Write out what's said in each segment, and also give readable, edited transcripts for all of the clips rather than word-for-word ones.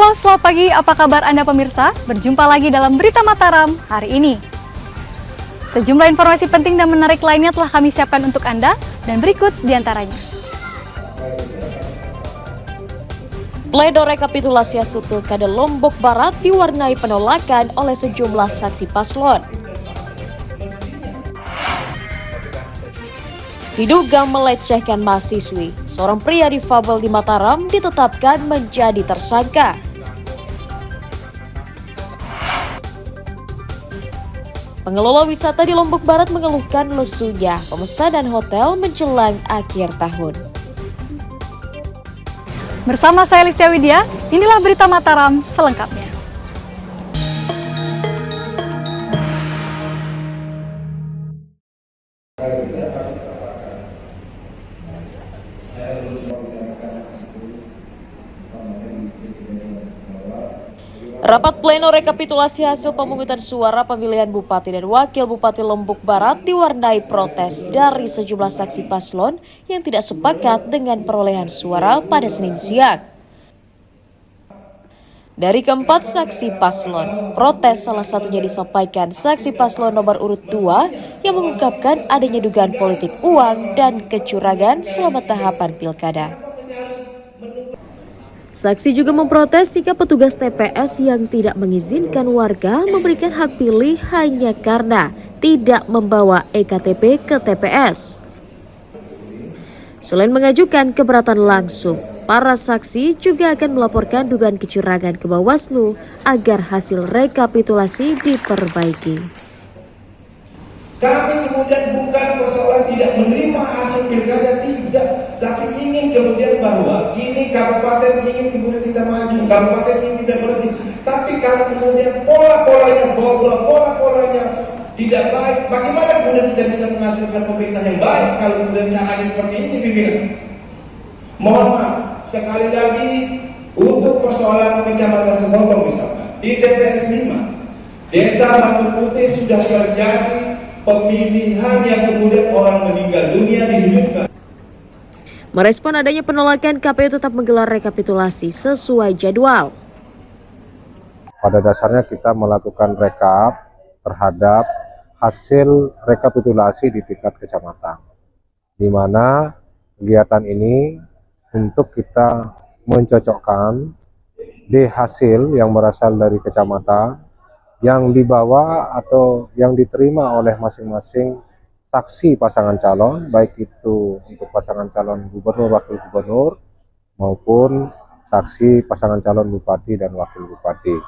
Halo, selamat pagi. Apa kabar Anda pemirsa? Berjumpa lagi dalam Berita Mataram hari ini. Sejumlah informasi penting dan menarik lainnya telah kami siapkan untuk Anda, dan berikut diantaranya. Pledoi rekapitulasi hasil Pilkada Lombok Barat diwarnai penolakan oleh sejumlah saksi paslon. Diduga melecehkan mahasiswi, seorang pria difabel di Mataram ditetapkan menjadi tersangka. Pengelola wisata di Lombok Barat mengeluhkan lesunya pemesanan hotel menjelang akhir tahun. Bersama saya Listia Widya, inilah Berita Mataram selengkapnya. Rapat pleno rekapitulasi hasil pemungutan suara pemilihan Bupati dan Wakil Bupati Lombok Barat diwarnai protes dari sejumlah saksi paslon yang tidak sepakat dengan perolehan suara pada Senin siang. Dari keempat saksi paslon, protes salah satunya disampaikan saksi paslon nomor urut 2 yang mengungkapkan adanya dugaan politik uang dan kecurangan selama tahapan pilkada. Saksi juga memprotes sikap petugas TPS yang tidak mengizinkan warga memberikan hak pilih hanya karena tidak membawa EKTP ke TPS. Selain mengajukan keberatan langsung, para saksi juga akan melaporkan dugaan kecurangan ke Bawaslu agar hasil rekapitulasi diperbaiki. Kami kemudian bukan persoalan tidak menerima hasil pilkada, tidak, tapi ingin kemudian bahwa ini kabupaten ingin kemudian kita maju, kabupaten ingin kita bersih. Tapi kalau kemudian pola-polanya bobrok, pola-polanya tidak baik, bagaimana kemudian kita bisa menghasilkan pemerintah yang baik kalau kemudian caranya seperti ini, pimpinan? Mohon maaf, sekali lagi untuk persoalan Kecamatan Semotong misalkan di TPS 5, Desa Batu Putih sudah terjadi pemilihan yang kemudian orang meninggal dunia dihidupkan. Merespon adanya penolakan, KPU tetap menggelar rekapitulasi sesuai jadwal. Pada dasarnya kita melakukan rekap terhadap hasil rekapitulasi di tingkat kecamatan, di mana kegiatan ini untuk kita mencocokkan di hasil yang berasal dari kecamatan yang dibawa atau yang diterima oleh masing-masing saksi pasangan calon, baik itu untuk pasangan calon gubernur, wakil gubernur, maupun saksi pasangan calon bupati dan wakil bupati.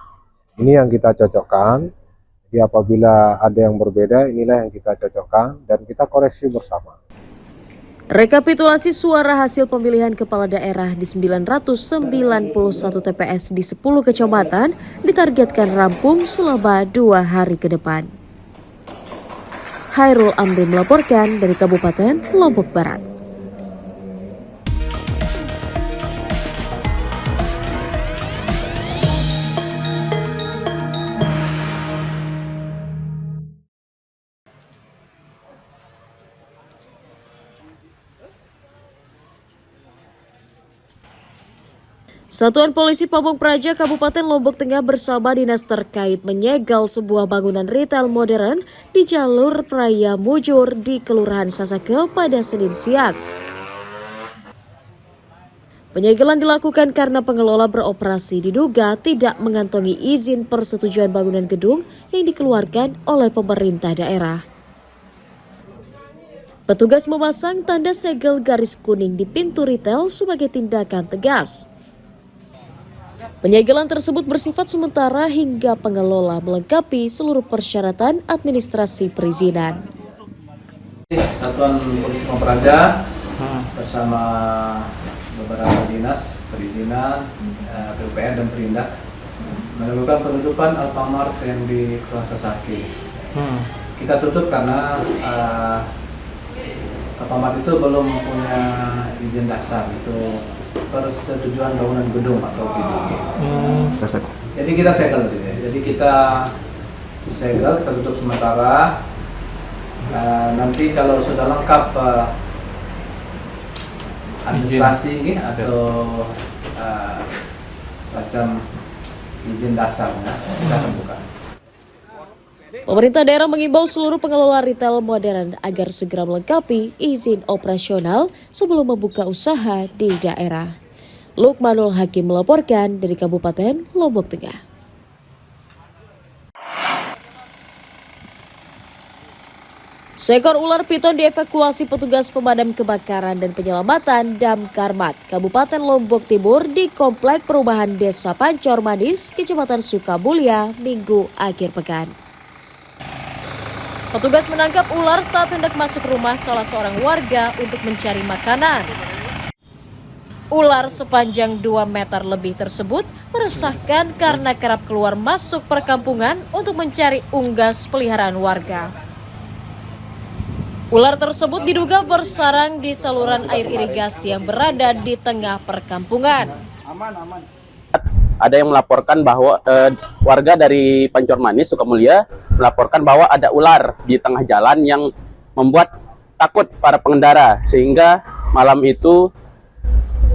Ini yang kita cocokkan. Jadi apabila ada yang berbeda, inilah yang kita cocokkan dan kita koreksi bersama. Rekapitulasi suara hasil pemilihan kepala daerah di 991 TPS di 10 kecamatan ditargetkan rampung selama 2 hari ke depan. Hairul Amri melaporkan dari Kabupaten Lombok Barat. Satuan Polisi Pamung Praja Kabupaten Lombok Tengah bersama dinas terkait menyegel sebuah bangunan retail modern di jalur Praya Mujur di Kelurahan Sasake pada Senin siang. Penyegelan dilakukan karena pengelola beroperasi diduga tidak mengantongi izin persetujuan bangunan gedung yang dikeluarkan oleh pemerintah daerah. Petugas memasang tanda segel garis kuning di pintu retail sebagai tindakan tegas. Penyegelan tersebut bersifat sementara hingga pengelola melengkapi seluruh persyaratan administrasi perizinan. Satuan Polisi Pamung Praja bersama beberapa dinas perizinan, PUPR dan Perindak melakukan penutupan Alfamart yang di Kelurahan Sasake. Kita tutup karena Alfamart itu belum punya izin dasar, itu persetujuan bangunan gedung atau PDG. Jadi kita segel, jadi kita segel, kita tutup sementara. Nanti kalau sudah lengkap administrasi ini atau macam izin dasarnya kita akan buka. Pemerintah daerah mengimbau seluruh pengelola retail modern agar segera melengkapi izin operasional sebelum membuka usaha di daerah. Lukmanul Hakim melaporkan dari Kabupaten Lombok Tengah. Seekor ular piton dievakuasi petugas pemadam kebakaran dan penyelamatan Damkarmat, Kabupaten Lombok Timur di Komplek Perumahan Desa Pancor Manis, Kecamatan Sukamulia, Minggu akhir pekan. Petugas menangkap ular saat hendak masuk rumah salah seorang warga untuk mencari makanan. Ular sepanjang 2 meter lebih tersebut meresahkan karena kerap keluar masuk perkampungan untuk mencari unggas peliharaan warga. Ular tersebut diduga bersarang di saluran air irigasi yang berada di tengah perkampungan. Ada yang melaporkan bahwa warga dari Pancor Manis, Sukamulia, melaporkan bahwa ada ular di tengah jalan yang membuat takut para pengendara, sehingga malam itu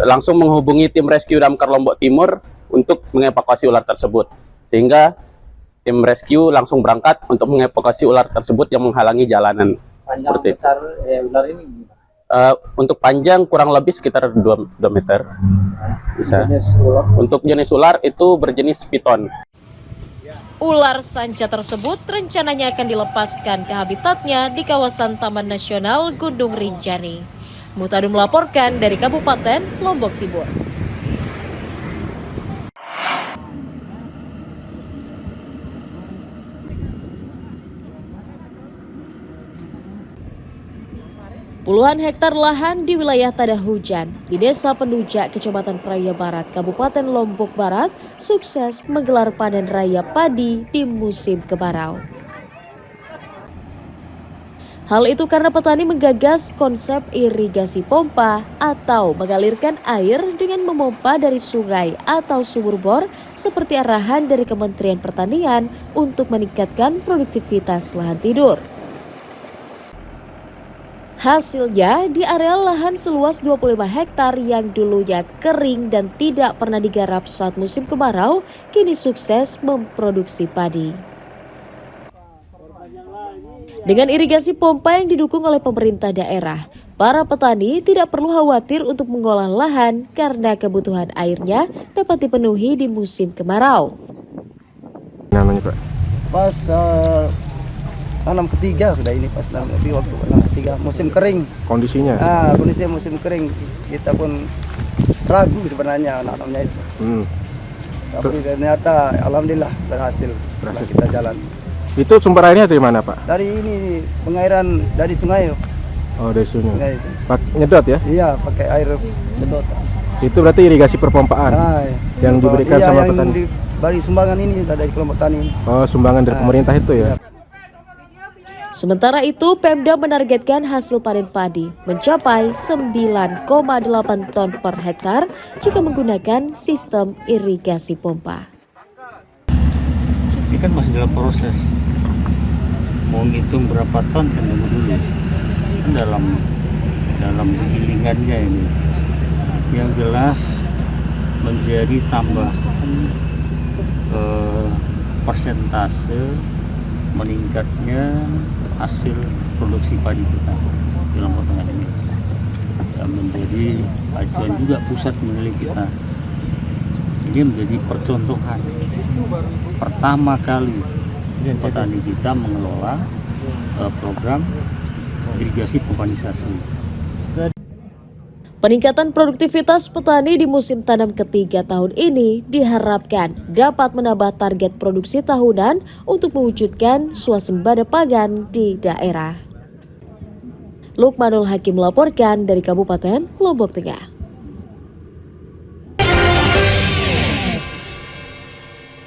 langsung menghubungi tim rescue Damkar Lombok Timur untuk mengevakuasi ular tersebut. Sehingga tim rescue langsung berangkat untuk mengevakuasi ular tersebut yang menghalangi jalanan. Panjang besar ular ini? Untuk panjang kurang lebih sekitar 2 meter. Bisa. Untuk jenis ular itu berjenis piton. Ular sanca tersebut rencananya akan dilepaskan ke habitatnya di kawasan Taman Nasional Gunung Rinjani. Mutadun melaporkan dari Kabupaten Lombok Timur. Puluhan hektar lahan di wilayah tada hujan di Desa Pendujak, Kecamatan Praia Barat, Kabupaten Lombok Barat, sukses menggelar panen raya padi di musim kemarau. Hal itu karena petani menggagas konsep irigasi pompa atau mengalirkan air dengan memompa dari sungai atau sumur bor seperti arahan dari Kementerian Pertanian untuk meningkatkan produktivitas lahan tidur. Hasilnya, di areal lahan seluas 25 hektar yang dulunya kering dan tidak pernah digarap saat musim kemarau, kini sukses memproduksi padi. Dengan irigasi pompa yang didukung oleh pemerintah daerah, para petani tidak perlu khawatir untuk mengolah lahan karena kebutuhan airnya dapat dipenuhi di musim kemarau. Namanya Pak? Pas tanam ketiga sudah ini, pas tanam lebih waktu tanam ketiga musim kering. Kondisinya? Kondisi musim kering, kita pun ragu sebenarnya nanamnya itu. Tapi ternyata alhamdulillah berhasil. Kita jalan. Itu sumber airnya dari mana Pak? Dari ini pengairan dari sungai. Oh, dari sungai. Itu. Nyedot ya? Iya, pakai air sedot. Itu berarti irigasi perpompaan yang diberikan sama petani? Dari sumbangan ini dari kelompok tani. Oh, sumbangan dari pemerintah itu ya? Sementara itu, Pemda menargetkan hasil panen padi mencapai 9,8 ton per hektar jika menggunakan sistem irigasi pompa. Ini kan masih dalam proses. Mau ngitung berapa ton kan dulu. Kan dalam gilingannya ini. Yang jelas menjadi tambahan persentase meningkatnya hasil produksi padi kita di Lombok Tengah ini, dan menjadi acuan juga pusat milik kita. Ini menjadi percontohan pertama kali petani kita mengelola program irigasi pompanisasi. Peningkatan produktivitas petani di musim tanam ketiga tahun ini diharapkan dapat menambah target produksi tahunan untuk mewujudkan swasembada pangan di daerah. Lukmanul Hakim melaporkan dari Kabupaten Lombok Tengah.